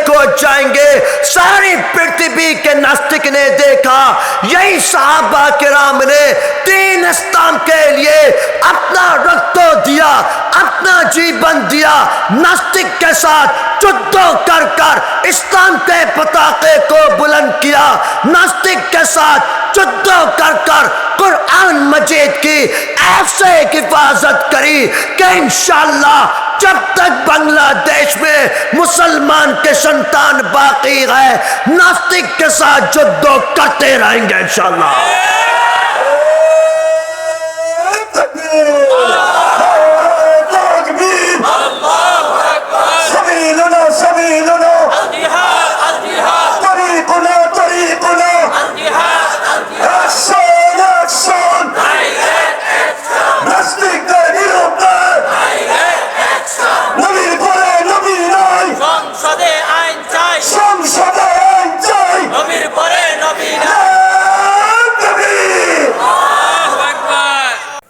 کو جائیں گے۔ ساری پرتھوی کے ناستک نے دیکھا یہی صحابہ کرام نے دین اسلام کے لیے اپنا رخ تو دیا، اپنا جیون دیا، ناستک کے ساتھ جدو کر کر اسلام کے پتاخے کو بلند کیا، ناستک کے ساتھ جدو کر کر قرآن مجید کی ایسے حفاظت کری کہ انشاءاللہ جب تک بنگلہ دیش میں مسلمان کے سنتان باقی ہے ناستک کے ساتھ جدو کرتے رہیں گے انشاءاللہ۔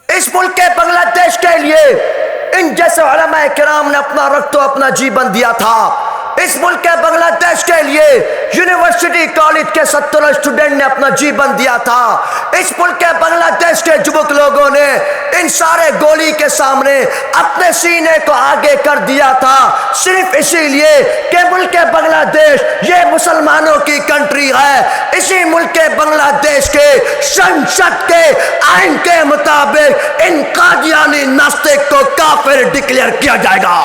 اس ملک کے بنگلہ دیش کے لیے ان جیسے علماء کرام نے اپنا رخ تو اپنا جیون دیا تھا۔ اس ملک کے بنگلہ دیش کے لیے یونیورسٹی کالج کے 70 اسٹوڈنٹ نے اپنا جیون دیا تھا۔ اس ملک کے بنگلہ دیش کے جوک لوگوں نے ان سارے گولی کے سامنے اپنے سینے کو آگے کر دیا تھا، صرف اسی لیے کہ ملک بنگلہ دیش یہ مسلمانوں کی کنٹری ہے۔ اسی ملک بنگلہ دیش کے سنسد کے آئین کے مطابق ان قادیانی ناستک کو کافر ڈکلیئر کیا جائے گا۔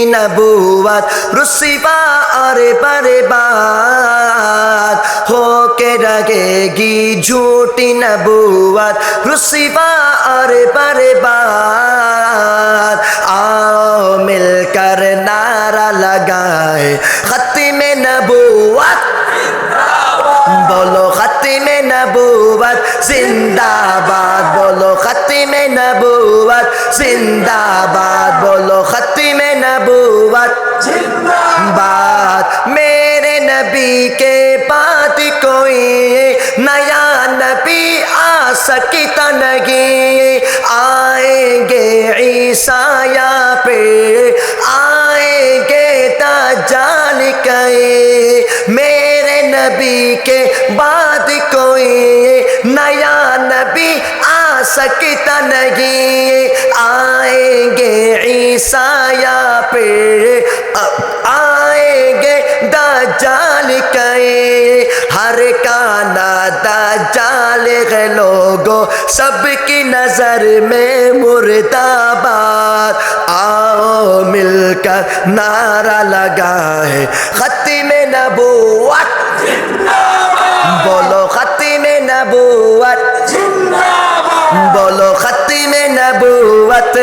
نبوت رسوا اور برباد ہو کے رہے گی جھوٹی نبوت رسوا اور برباد۔ آؤ مل کر نعرہ لگائے ختم نبوت، بولو ختم نبوت زندہ باد، بولو ختم نبوت زندہ باد، بولو ختم نبوت زندہ باد۔ میرے نبی کے بعد کوئی نیا نبی آ سکتا نہیں، آئیں گے عیسیٰ پہ آئیں گے دجال کئی، میرے نبی کے بعد کوئی نیا نبی آ سکتا نہیں، آئیں گے عیسیٰ پہ آئیں گے دجال کئی، ہر کانا دجال ہے لوگوں سب کی نظر میں مرداباد۔ آؤ مل کر نعرہ لگائے ختم نبوت، بولو ختم نبوت، بولو ختم نبوت،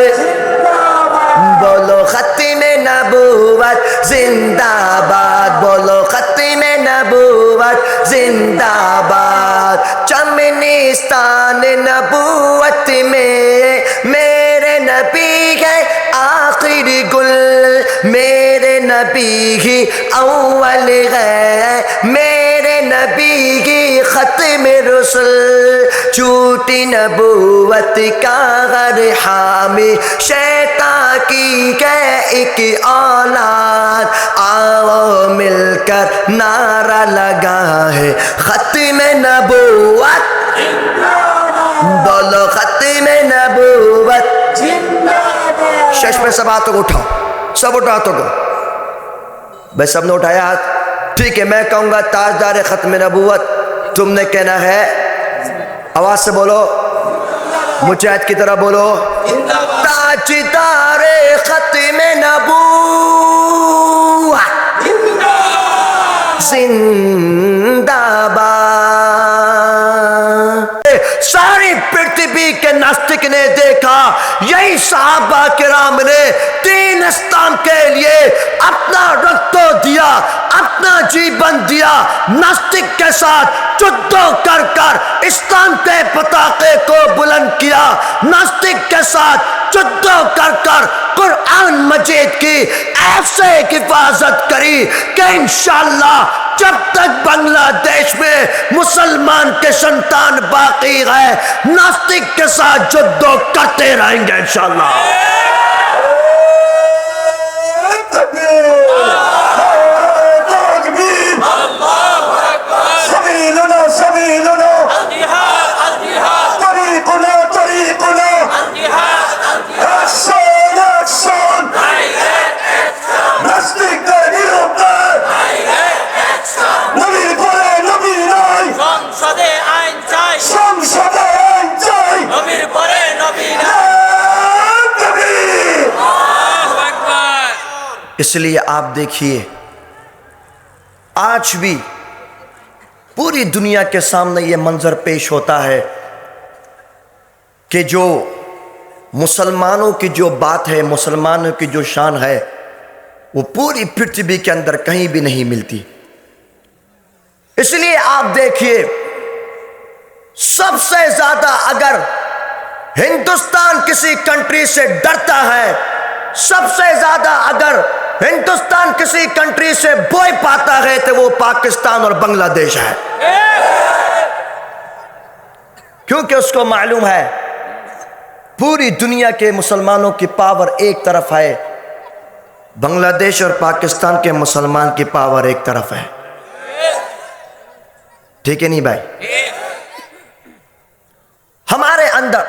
بولو ختم نبوت زندہ باد، بولو ختم نبوت زندہ باد۔ چمنستان نبوت میں میرے نبی ہے آخری گل، میرے نبی ہی اول ہے، میرے نبی ہی ختم رسل، جھوٹی نبوت کا غر حامی شیطان کی ہے ایک اولاد۔ آؤ مل کر نعرہ لگائے ختم نبوت، بولو ختم نبوت۔ شش میں سب ہاتھوں کو اٹھاؤ، سب اٹھاؤ ہاتھوں کو، بھائی سب نے اٹھایا ہاتھ، ٹھیک ہے۔ میں کہوں گا تاجدار ختم نبوت، تم نے کہنا ہے آواز سے بولو، مجاہد کی طرح بولو، تاجدار ختم نبوت زندہ باد۔ ساری پرتھوی پرتھوی کے ناستک نے دیکھا یہی صحابہ کرام نے دین اسلام کے لیے اپنا رکھ دیا، اپنا جیون دیا، ناستک کے ساتھ جدو کر کر اسلام کے پتاخے کو بلند کیا، ناستک کے ساتھ جدو کر کر قرآن مجید کی ایسے حفاظت کری کہ انشاءاللہ جب تک بنگلہ دیش میں مسلمان کے سنتان باقی ہے ناستک کے ساتھ جدو کرتے رہیں گے انشاءاللہ۔ اس لیے آپ دیکھیے آج بھی پوری دنیا کے سامنے یہ منظر پیش ہوتا ہے کہ جو مسلمانوں کی جو بات ہے، مسلمانوں کی جو شان ہے، وہ پوری پرتھوی کے اندر کہیں بھی نہیں ملتی۔ اس لیے آپ دیکھیے سب سے زیادہ اگر ہندوستان کسی کنٹری سے ڈرتا ہے، سب سے زیادہ اگر ہندوستان کسی کنٹری سے بوئے پاتا ہے تو وہ پاکستان اور بنگلہ دیش ہے، کیونکہ اس کو معلوم ہے پوری دنیا کے مسلمانوں کی پاور ایک طرف ہے، بنگلہ دیش اور پاکستان کے مسلمان کی پاور ایک طرف ہے۔ ٹھیک ہے نہیں بھائی؟ ہمارے اندر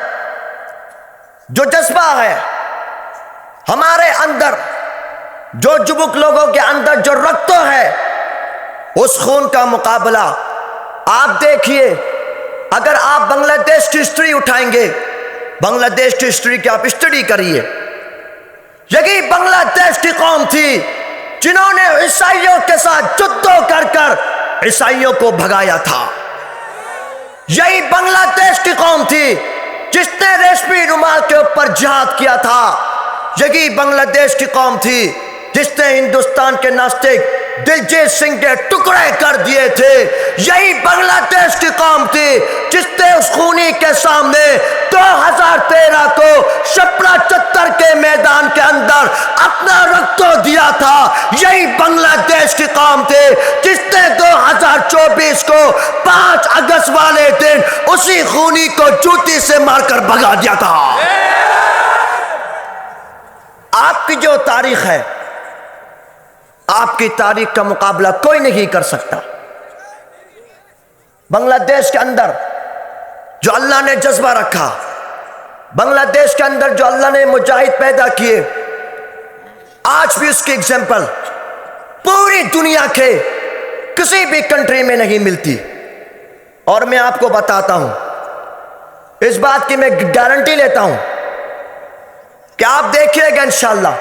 جو جذبہ ہے، ہمارے اندر جو جبک لوگوں کے اندر جو رکت ہے، اس خون کا مقابلہ آپ دیکھیے۔ اگر آپ بنگلہ دیش کی ہسٹری اٹھائیں گے، بنگلہ دیش کی ہسٹری کی آپ اسٹڈی کریے، یہی بنگلہ دیش کی قوم تھی جنہوں نے عیسائیوں کے ساتھ جدو کر کر عیسائیوں کو بھگایا تھا۔ یہی بنگلہ دیش کی قوم تھی جس نے ریشمی رومال کے اوپر جہاد کیا تھا۔ یہی بنگلہ دیش کی قوم تھی جس نے ہندوستان کے ناستک دلجیت سنگھ کے ٹکڑے کر دیے تھے۔ یہی بنگلہ دیش کی قوم تھی جس نے اس خونی کے سامنے 2013 کو شپرا چتر کے میدان کے اندر اپنا رکھ دیا تھا۔ یہی بنگلہ دیش کی قوم تھی جس نے 2024 کو 5 اگست والے دن اسی خونی کو جوتی سے مار کر بھگا دیا تھا۔ آپ کی جو تاریخ ہے، آپ کی تاریخ کا مقابلہ کوئی نہیں کر سکتا۔ بنگلہ دیش کے اندر جو اللہ نے جذبہ رکھا، بنگلہ دیش کے اندر جو اللہ نے مجاہد پیدا کیے، آج بھی اس کی ایگزامپل پوری دنیا کے کسی بھی کنٹری میں نہیں ملتی۔ اور میں آپ کو بتاتا ہوں، اس بات کی میں گارنٹی لیتا ہوں کہ آپ دیکھیے گا انشاءاللہ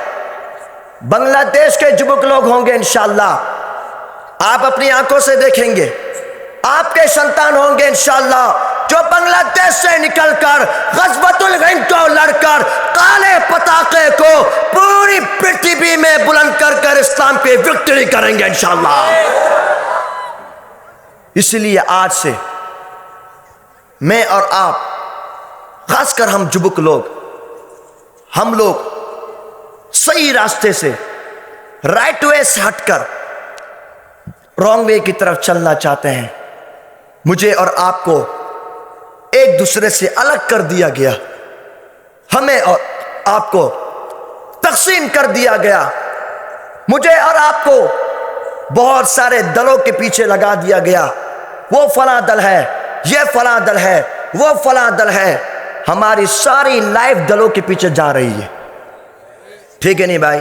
بنگلہ دیش کے جبک لوگ ہوں گے، انشاءاللہ آپ اپنی آنکھوں سے دیکھیں گے، آپ کے سنتان ہوں گے انشاءاللہ جو بنگلہ دیش سے نکل کر غزوۃ الہند کو لڑ کر کالے پتاخے کو پوری پرتھوی میں بلند کر کر اسلام کی وکٹری کریں گے انشاءاللہ۔ اس لیے آج سے میں اور آپ، خاص کر ہم جبک لوگ، ہم لوگ صحیح راستے سے، رائٹ وے سے ہٹ کر رانگ وے کی طرف چلنا چاہتے ہیں۔ مجھے اور آپ کو ایک دوسرے سے الگ کر دیا گیا، ہمیں اور آپ کو تقسیم کر دیا گیا، مجھے اور آپ کو بہت سارے دلوں کے پیچھے لگا دیا گیا، وہ فلاں دل ہے، یہ فلاں دل ہے، وہ فلاں دل ہے۔ ہماری ساری لائف دلوں کے پیچھے جا رہی ہے۔ ٹھیک ہے نہیں بھائی؟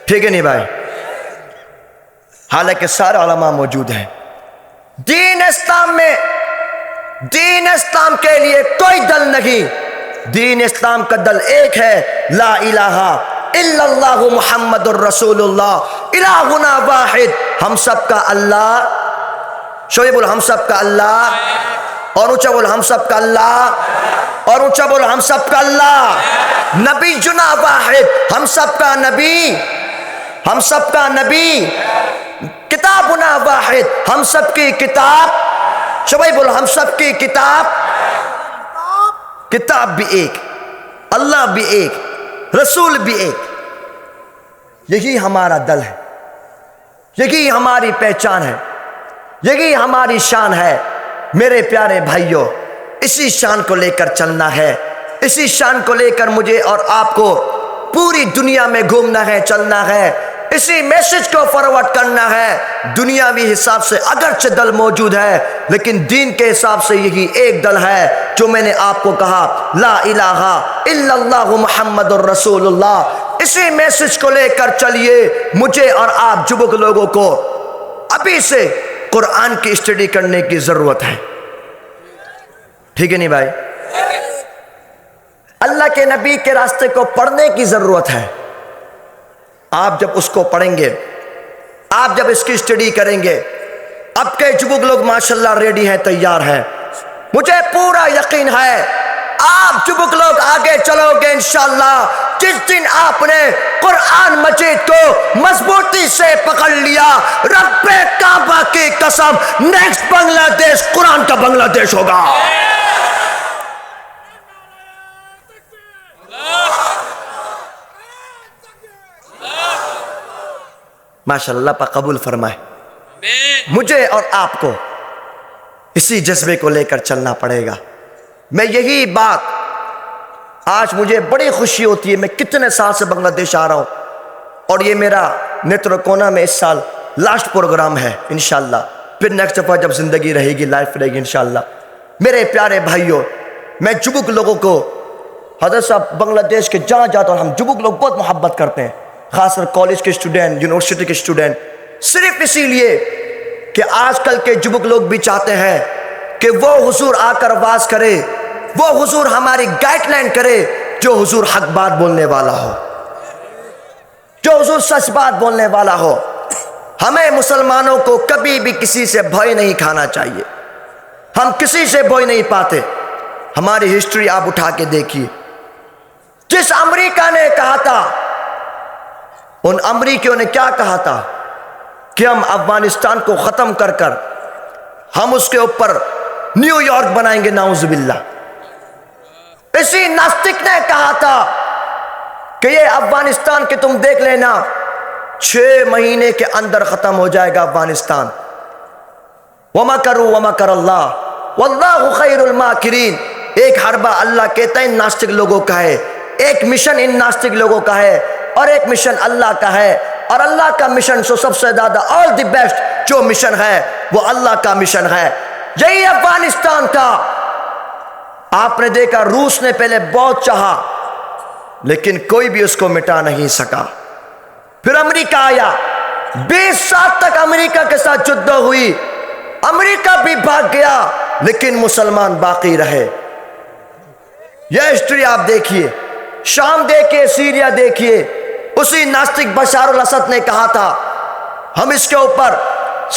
ٹھیک ہے نہیں بھائی؟ حالانکہ سارے علماء موجود ہیں۔ دین اسلام میں، دین اسلام کے لیے کوئی دل نہیں، دین اسلام کا دل ایک ہے، لا الہ الا اللہ محمد الرسول اللہ، الہنا واحد، ہم سب کا اللہ، شعیب ہم سب کا اللہ، اور اونچا بول ہم سب کا اللہ۔ اور اونچا بولو ہم سب کا اللہ، نبی جنا واحد، ہم سب کا نبی، ہم سب کا نبی، کتابنا واحد، ہم سب کی کتاب، شباب بولو ہم سب کی کتاب، کتاب بھی ایک، اللہ بھی ایک، رسول بھی ایک۔ یہی ہمارا دل ہے، یہی ہماری پہچان ہے، یہی ہماری شان ہے میرے پیارے بھائیوں۔ اسی شان کو لے کر چلنا ہے، اسی شان کو لے کر مجھے اور آپ کو پوری دنیا میں گھومنا ہے، چلنا ہے، اسی میسج کو فارورڈ کرنا ہے۔ دنیاوی حساب سے اگرچہ دل موجود ہے لیکن دین کے حساب سے یہی ایک دل ہے جو میں نے آپ کو کہا، لا الہ الا اللہ محمد الرسول اللہ۔ اسی میسج کو لے کر چلیے۔ مجھے اور آپ جبک لوگوں کو ابھی سے قرآن کی اسٹڈی کرنے کی ضرورت ہے، ٹھیک ہے نہیں بھائی؟ اللہ کے نبی کے راستے کو پڑھنے کی ضرورت ہے۔ آپ جب اس کو پڑھیں گے، آپ جب اس کی اسٹڈی کریں گے، اب کے جبک لوگ ماشاءاللہ ریڈی ہیں، تیار ہیں، مجھے پورا یقین ہے آپ جبک لوگ آگے چلو گے انشاءاللہ۔ جس دن آپ نے قرآن مجید کو مضبوطی سے پکڑ لیا، رب کعبہ کی قسم نیکسٹ بنگلہ دیش قرآن کا بنگلہ دیش ہوگا۔ ماشاءاللہ پاک قبول فرمائے۔ مجھے اور آپ کو اسی جذبے کو لے کر چلنا پڑے گا۔ میں یہی بات آج مجھے بڑی خوشی ہوتی ہے، میں کتنے سال سے بنگلہ دیش آ رہا ہوں اور یہ میرا نیترکونا میں اس سال لاسٹ پروگرام ہے انشاءاللہ۔ پھر نیکسٹ دفعہ جب زندگی رہے گی، لائف رہے گی انشاءاللہ۔ میرے پیارے بھائیوں، میں جبک لوگوں کو، حضرت صاحب بنگلہ دیش کے جہاں جاتا ہوں، ہم جبک لوگ بہت محبت کرتے ہیں، خاص کر کالج کے اسٹوڈنٹ، یونیورسٹی کے اسٹوڈنٹ، صرف اسی لیے کہ آج کل کے جبک لوگ بھی چاہتے ہیں کہ وہ حضور آ کر واز کرے، وہ حضور ہماری گائیڈ لائن کرے، جو حضور حق بات بولنے والا ہو، جو حضور سچ بات بولنے والا ہو۔ ہمیں مسلمانوں کو کبھی بھی کسی سے بھوئے نہیں کھانا چاہیے، ہم کسی سے بھوئے نہیں پاتے۔ ہماری ہسٹری آپ اٹھا کے دیکھیے، جس امریکہ نے کہا تھا، ان امریکیوں نے کیا کہا تھا کہ ہم افغانستان کو ختم کر کر ہم اس کے اوپر نیو یارک بنائیں گے، نعوذ باللہ۔ اسی ناستک نے کہا تھا کہ یہ افغانستان کے تم دیکھ لینا 6 مہینے کے اندر ختم ہو جائے گا افغانستان۔ وَمَكَرُوا وَمَكَرَ اللَّهُ وَاللَّهُ خَيْرُ الْمَاكِرِينَ۔ ایک حربہ اللہ کہتا ہے ان ناستک لوگوں کا ہے، ایک مشن ان ناستک لوگوں کا ہے اور ایک مشن اللہ کا ہے، اور اللہ کا مشن سب سے زیادہ آل دی بیسٹ جو مشن ہے وہ اللہ کا مشن ہے۔ یہی افغانستان کا آپ نے دیکھا، روس نے پہلے بہت چاہا لیکن کوئی بھی اس کو مٹا نہیں سکا۔ پھر امریکہ آیا، 20 سال تک امریکہ کے ساتھ جدو ہوئی، امریکہ بھی بھاگ گیا لیکن مسلمان باقی رہے۔ یہ ہسٹری آپ دیکھیے، شام دیکھیے، سیریا دیکھیے، اسی ناستک بشار الاسد نے کہا تھا ہم اس کے اوپر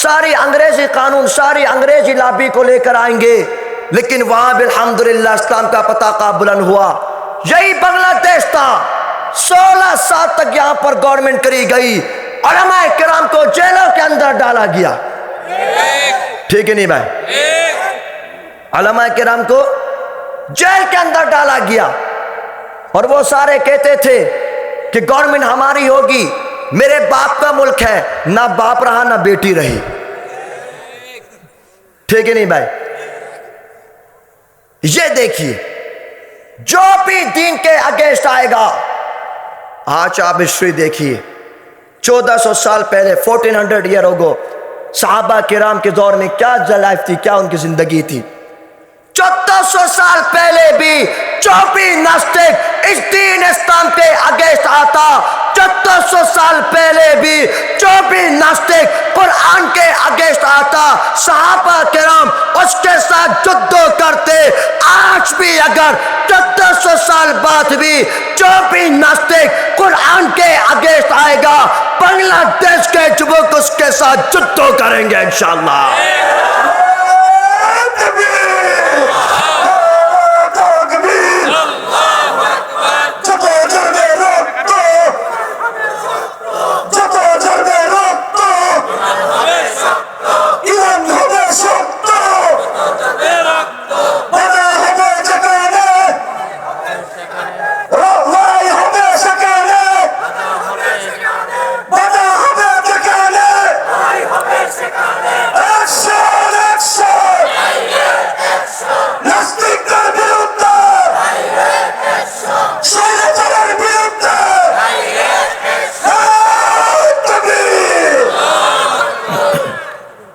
ساری انگریزی قانون، ساری انگریزی لابی کو لے کر آئیں گے، لیکن وہاں بھی الحمدللہ اسلام کا پتاقہ بلند ہوا۔ یہی بنگلہ دیش تھا، 16 سال تک یہاں پر گورنمنٹ کری گئی، علماء کرام کو جیلوں کے اندر ڈالا گیا، ٹھیک ہے نہیں بھائی؟ علماء کرام کو جیل کے اندر ڈالا گیا اور وہ سارے کہتے تھے کہ گورنمنٹ ہماری ہوگی، میرے باپ کا ملک ہے، نہ باپ رہا نہ بیٹی رہی، ٹھیک ہے نہیں بھائی؟ یہ دیکھیے، جو بھی دین کے اگینسٹ آئے گا، آج آپ ہسٹری دیکھیے، 1400 سال پہلے 1400 ایئر اگو صحابہ کرام کے دور میں کیا لائف تھی، کیا ان کی زندگی تھی۔ 1400 سال پہلے بھی جو بھی ناستک اس دین اسلام کے اگینسٹ آتا، 1400 سال پہلے بھی جو بھی ناستک قرآن کے اگینسٹ آتا، صحابہ کرام اس کے ساتھ جدو کرتے۔ آج بھی اگر 1400 سال بعد بھی جو بھی ناستک قرآن کے اگینسٹ آئے گا، بنگلہ دیش کے جبک اس کے ساتھ جدو کریں گے انشاءاللہ۔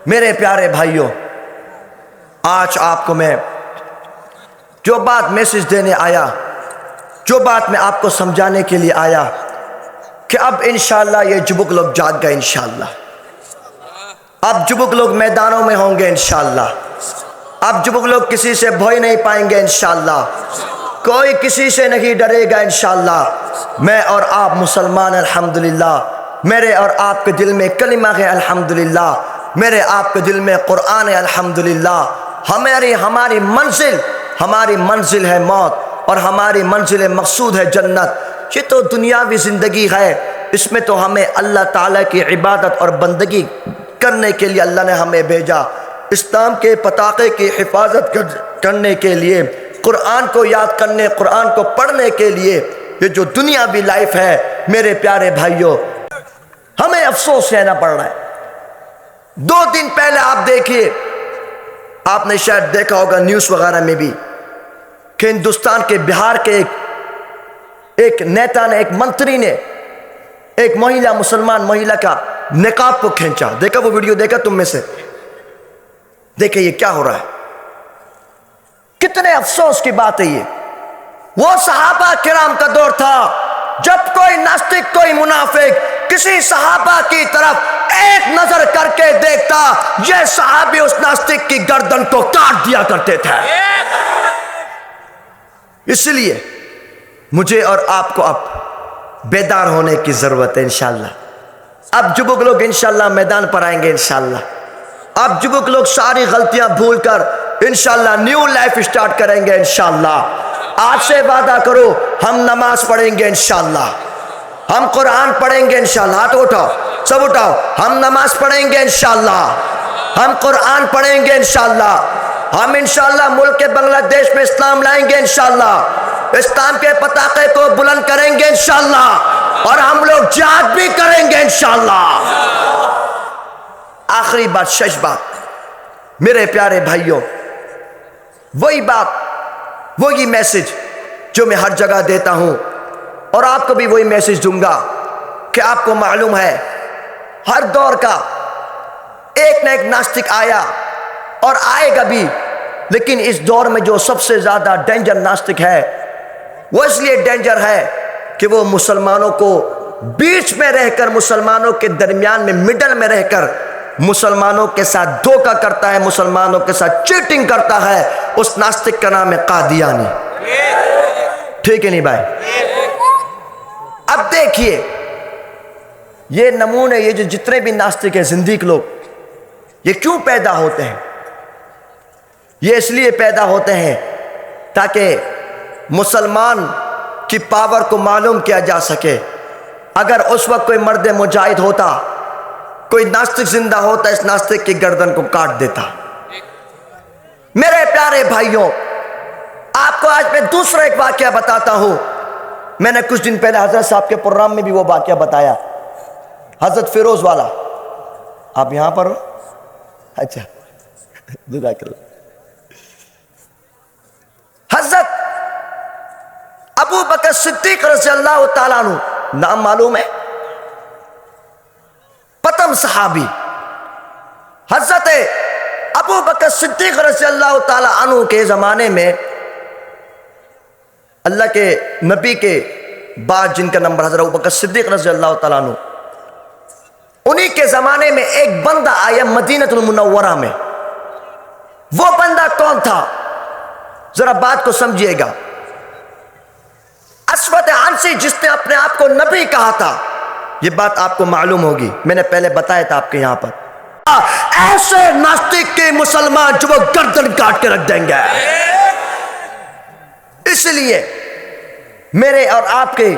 میرے پیارے بھائیوں، آج آپ کو میں جو بات میسج دینے آیا، جو بات میں آپ کو سمجھانے کے لیے آیا کہ اب انشاءاللہ یہ جبک لوگ جاگ گئے انشاءاللہ، اب جبک لوگ میدانوں میں ہوں گے انشاءاللہ، اب جبک لوگ کسی سے بھوئی نہیں پائیں گے انشاءاللہ، کوئی کسی سے نہیں ڈرے گا انشاءاللہ۔ میں اور آپ مسلمان الحمدللہ، میرے اور آپ کے دل میں کلمہ ہے الحمدللہ، میرے آپ کے دل میں قرآن ہے الحمدللہ۔ ہماری منزل ہے موت اور ہماری منزل مقصود ہے جنت۔ یہ تو دنیاوی زندگی ہے، اس میں تو ہمیں اللہ تعالیٰ کی عبادت اور بندگی کرنے کے لیے اللہ نے ہمیں بھیجا، اسلام کے پتاقے کی حفاظت کرنے کے لیے، قرآن کو یاد کرنے، قرآن کو پڑھنے کے لیے۔ یہ جو دنیاوی لائف ہے میرے پیارے بھائیوں، ہمیں افسوس سہنا پڑ رہا ہے۔ 2 دن پہلے آپ دیکھیے، آپ نے شاید دیکھا ہوگا نیوز وغیرہ میں بھی کہ ہندوستان کے بہار کے ایک نیتا نے، ایک منتری نے ایک مسلمان مہیلا کا نقاب کو کھینچا۔ دیکھا وہ ویڈیو؟ دیکھا تم میں سے؟ دیکھیں یہ کیا ہو رہا ہے، کتنے افسوس کی بات ہے یہ۔ وہ صحابہ کرام کا دور تھا جب کوئی ناستک، کوئی منافق کسی صحابہ کی طرف ایک نظر کر کے دیکھتا، یہ صحابی اس ناستک کی گردن کو کاٹ دیا کرتے تھے۔ اس لیے مجھے اور آپ کو اب بیدار ہونے کی ضرورت ہے انشاءاللہ۔ اب جبک لوگ انشاءاللہ میدان پر آئیں گے انشاءاللہ۔ اب جبک لوگ ساری غلطیاں بھول کر انشاءاللہ نیو لائف سٹارٹ کریں گے انشاءاللہ۔ آج سے وعدہ کرو، ہم نماز پڑھیں گے انشاءاللہ، ہم قرآن پڑھیں گے انشاءاللہ۔ ہاتھ اٹھاؤ، سب اٹھاؤ۔ ہم نماز پڑھیں گے انشاءاللہ، ہم قرآن پڑھیں گے انشاءاللہ، ہم انشاءاللہ ملک بنگلہ دیش میں اسلام لائیں گے انشاءاللہ، اسلام کے پتاقے کو بلند کریں گے انشاءاللہ، اور ہم لوگ جہاد بھی کریں گے انشاءاللہ۔ آخری بات، شش بات میرے پیارے بھائیوں، وہی بات، وہی میسج جو میں ہر جگہ دیتا ہوں، اور آپ کو بھی وہی میسج دوں گا کہ آپ کو معلوم ہے ہر دور کا ایک نہ ایک ناستک آیا اور آئے گا بھی، لیکن اس دور میں جو سب سے زیادہ ڈینجر ناستک ہے، وہ اس لیے ڈینجر ہے کہ وہ مسلمانوں کو بیچ میں رہ کر، مسلمانوں کے درمیان میں، مڈل میں رہ کر مسلمانوں کے ساتھ دھوکہ کرتا ہے، مسلمانوں کے ساتھ چیٹنگ کرتا ہے۔ اس ناستک کا نام ہے قادیانی۔ ٹھیک ہے نہیں بھائی؟ اب دیکھیے یہ نمونے، یہ جو جتنے بھی ناستک ہیں، زندیق لوگ، یہ کیوں پیدا ہوتے ہیں؟ یہ اس لیے پیدا ہوتے ہیں تاکہ مسلمان کی پاور کو معلوم کیا جا سکے۔ اگر اس وقت کوئی مرد مجاہد ہوتا، کوئی ناستک زندہ ہوتا، اس ناستک کی گردن کو کاٹ دیتا۔ میرے پیارے بھائیوں، آپ کو آج میں دوسرا ایک واقعہ بتاتا ہوں۔ میں نے کچھ دن پہلے حضرت صاحب کے پروگرام میں بھی وہ واقعہ بتایا، حضرت فیروز والا۔ آپ یہاں پر ہو؟ اچھا، جزاک اللہ۔ حضرت ابو بکر صدیق رضی اللہ تعالیٰ عنہ، نام معلوم ہے؟ پتم صحابی حضرت ابو بکر صدیق رضی اللہ تعالیٰ عنہ کے زمانے میں، اللہ کے نبی کے بعد جن کا نمبر حضرت ابو بکر صدیق رضی اللہ تعالیٰ عنہ، انہی کے زمانے میں ایک بندہ آیا مدینہ المنورہ میں۔ وہ بندہ کون تھا؟ ذرا بات کو سمجھیے گا۔ اسود عنسی، جس نے اپنے آپ کو نبی کہا تھا، یہ بات آپ کو معلوم ہوگی، میں نے پہلے بتایا تھا آپ کے یہاں پر۔ ایسے ناستک کے مسلمان جو وہ گردن کاٹ کے رکھ دیں گے۔ اس لیے میرے اور آپ کے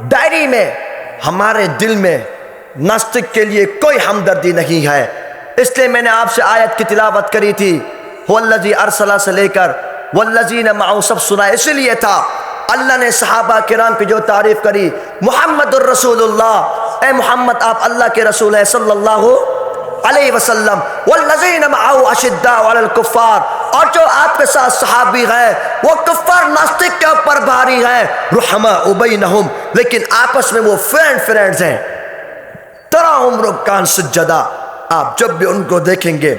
ڈائری میں، ہمارے دل میں ناستک کے لیے کوئی ہمدردی نہیں ہے۔ اس لیے میں نے آپ سے آیت کی تلاوت کری تھی، والذی ارسلہ سے لے کر والذین معہ سب سنا۔ اس لیے تھا اللہ نے صحابہ کرام کی جو تعریف کری، محمد الرسول اللہ، اے محمد آپ اللہ کے رسول ہیں صلی اللہ علیہ وسلم، والذین معہ اشداء علی الکفار، اور جو آپ کے ساتھ صحابی ہیں وہ کفار ناستک کے اوپر بھاری ہیں، رحماء بینہم، لیکن آپس میں وہ فرینڈز ہیں، تراہم رکعا سجدا، آپ جب بھی ان کو دیکھیں گے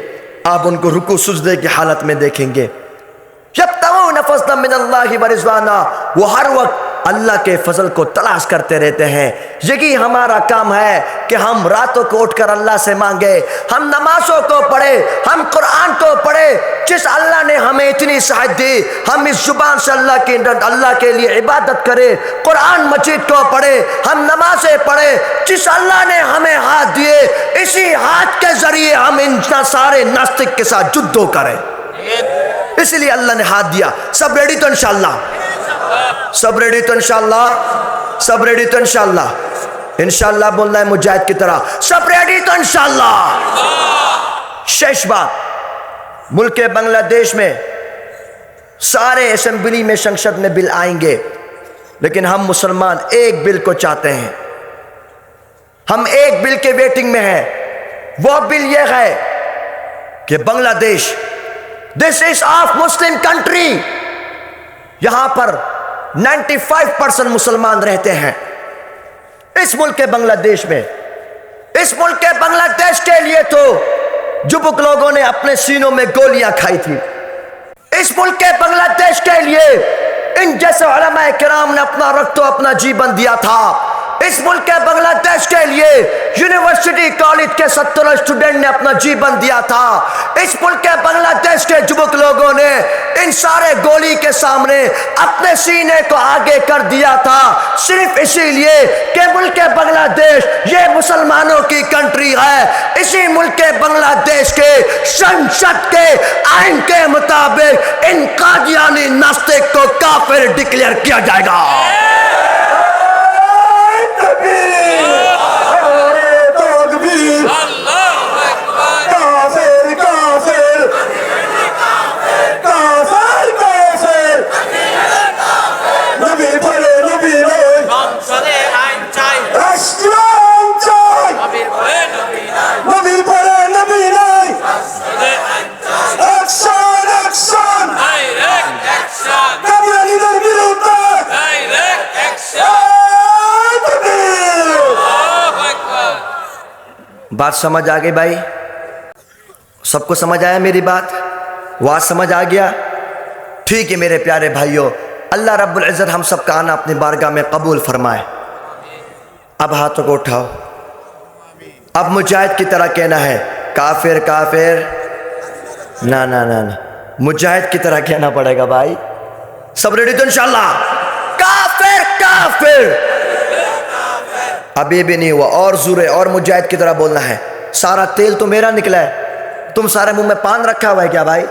آپ ان کو رکوع سجدے کی حالت میں دیکھیں گے. یبتغون فضلا من اللہ ورضوانا، وہ ہر وقت اللہ کے فضل کو تلاش کرتے رہتے ہیں. یہی ہمارا کام ہے کہ ہم راتوں کو اٹھ کر اللہ سے مانگے، ہم نمازوں کو پڑھے، ہم قرآن کو پڑھے. جس اللہ نے ہمیں اتنی صحت دی ہم اس زبان سے اللہ کے لیے عبادت کرے، قرآن مجید کو پڑھے، ہم نمازیں پڑھے. جس اللہ نے ہمیں ہاتھ دیے اسی ہاتھ کے ذریعے ہم ان سارے ناستک کے ساتھ جدو کریں. اسی لیے اللہ نے ہاتھ دیا. سب ریڈی تو انشاءاللہ؟ سب ریڈی تو انشاءاللہ؟ سب ریڈی تو انشاءاللہ؟ انشاءاللہ بولنا ہے مجاہد کی طرح. سب ریڈی تو انشاءاللہ؟ شش بات، ملک بنگلہ دیش میں سارے اسمبلی میں سنسد میں بل آئیں گے، لیکن ہم مسلمان ایک بل کو چاہتے ہیں. ہم ایک بل کے ویٹنگ میں ہیں. وہ بل یہ ہے کہ بنگلہ دیش، دس از آف مسلم کنٹری، یہاں پر 95% مسلمان رہتے ہیں. اس ملک بنگلہ دیش میں، اس ملک بنگلہ دیش کے لیے تو جبک لوگوں نے اپنے سینوں میں گولیاں کھائی تھی. اس ملک بنگلہ دیش کے لیے ان جیسے علماء کرام نے اپنا رکھ اپنا جیون دیا تھا. اس ملک بنگلہ دیش کے لیے یونیورسٹی کالج کے 70 اسٹوڈنٹ نے اپنا جیون دیا تھا. اس ملک بنگلہ دیش کے جبک لوگوں نے ان سارے گولی کے سامنے اپنے سینے کو آگے کر دیا تھا، صرف اسی لیے کہ ملک بنگلہ دیش یہ مسلمانوں کی کنٹری ہے. اسی ملک بنگلہ دیش کے سنسد کے آئین کے مطابق ان قادیانی ناستک کو کافر ڈکلیئر کیا جائے گا. بات سمجھ آ گئی بھائی؟ سب کو سمجھ آیا میری بات؟ بات سمجھ آ گیا؟ ٹھیک ہے میرے پیارے بھائیوں، اللہ رب العزت ہم سب کا آنا اپنی بارگاہ میں قبول فرمائے. اب ہاتھوں کو اٹھاؤ. اب مجاہد کی طرح کہنا ہے کافر کافر، نہ نہ نہ نہ، مجاہد کی طرح کہنا پڑے گا بھائی. سب ریڈی تو انشاءاللہ؟ کافر کافر. ابھی بھی نہیں ہوا، اور زور ہے، اور مجاہد کی طرح بولنا ہے. سارا تیل تو میرا نکلا ہے، تم سارے منہ میں پان رکھا ہوا ہے کیا بھائی؟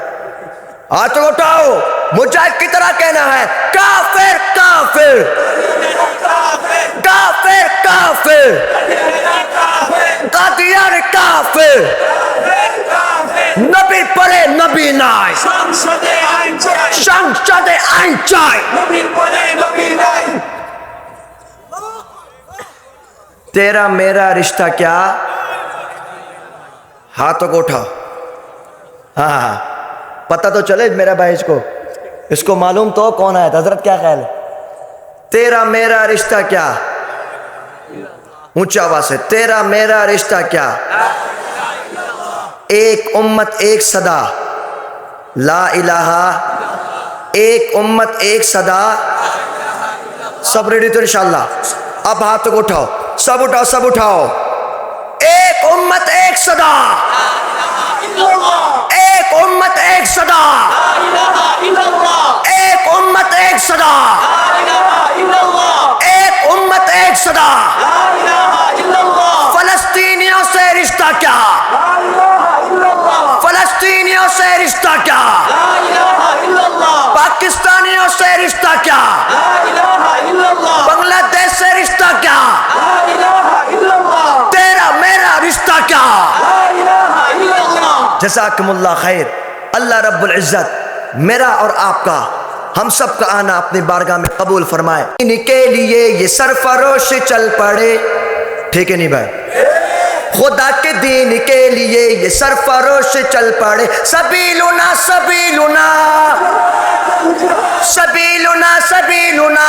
ہاتھ اٹھاؤ. مجاہد کی طرح کہنا ہے کافر کافر کافر کافر قادیان کافر. نبی پڑھے نبی نائے، سنسد آئین چائے. تیرا میرا رشتہ کیا؟ ہاتھوں کو اٹھاؤ. ہاں پتہ تو چلے میرا بھائی، اس کو معلوم تو کون آیا تھا. حضرت کیا خیال ہے؟ تیرا میرا رشتہ کیا؟ اونچا آواز سے، تیرا میرا رشتہ کیا؟ ایک امت ایک صدا، لا الہ، ایک امت ایک صدا. سب ریڈی تو انشاءاللہ؟ اب ہاتھوں کو اٹھاؤ، سب اٹھاؤ سب اٹھاؤ. ایک امت ایک صدا، ایک امت ایک صدا، ایک امت ایک صدا، ایک امت ایک صدا. فلسطینیوں سے رشتہ کیا؟ فلسطینیوں سے رشتہ کیا؟ پاکستانیوں سے رشتہ کیا؟ بنگلہ دیش سے رشتہ کیا؟ تیرا میرا رشتہ کیا؟ جزاکم اللہ خیر. اللہ رب العزت میرا اور آپ کا، ہم سب کا آنا اپنی بارگاہ میں قبول فرمائے. ان کے لیے یہ سرفروش چل پڑے. ٹھیک ہے نہیں بھائی؟ خدا کے دین کے لیے یہ سرفروش چل پڑے. سبیلنا سبیلنا سبیلنا سبیلنا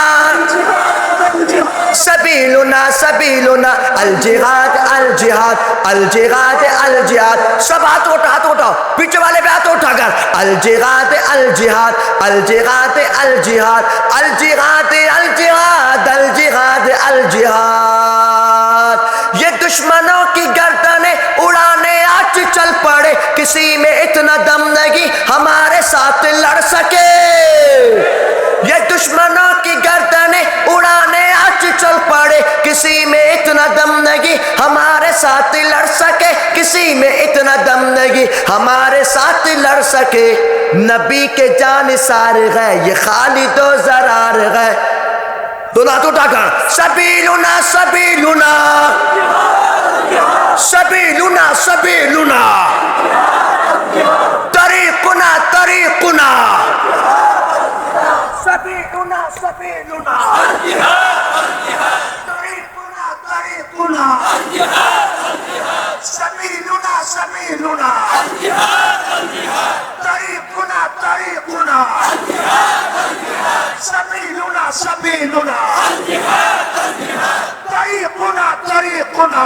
سبیلنا سبیلنا الجہاد الجہاد الجہاد الجہاد. سب ہاتھ اٹھاؤ پیچھے والے بھی ہاتھ اٹھا کر الجہاد الجہاد الجہاد الجہاد الجہاد الجہاد الجہاد الجہاد. یہ دشمنوں کی گردنیں اڑانے آج چل پڑے, کسی میں اتنا دم نہیں ہمارے ساتھ لڑ سکے. یہ دشمنوں کی گردنیں اڑانے آج چل پڑے, کسی میں اتنا دم نہیں ہمارے ساتھ لڑ سکے, کسی میں اتنا دم نہیں ہمارے ساتھ لڑ سکے. نبی کے جانثار گئے یہ خالد و زرار گئے. دونوں ہاتھ اٹھا کر سبیلنا سبیلنا سبیلنا سبیلنا طریقنا طریقنا سبیلنا سبیلنا طریقنا طریقنا سبیلنا سبیلنا طریقنا طریقنا سبیلنا سبیلنا طریقنا طریقنا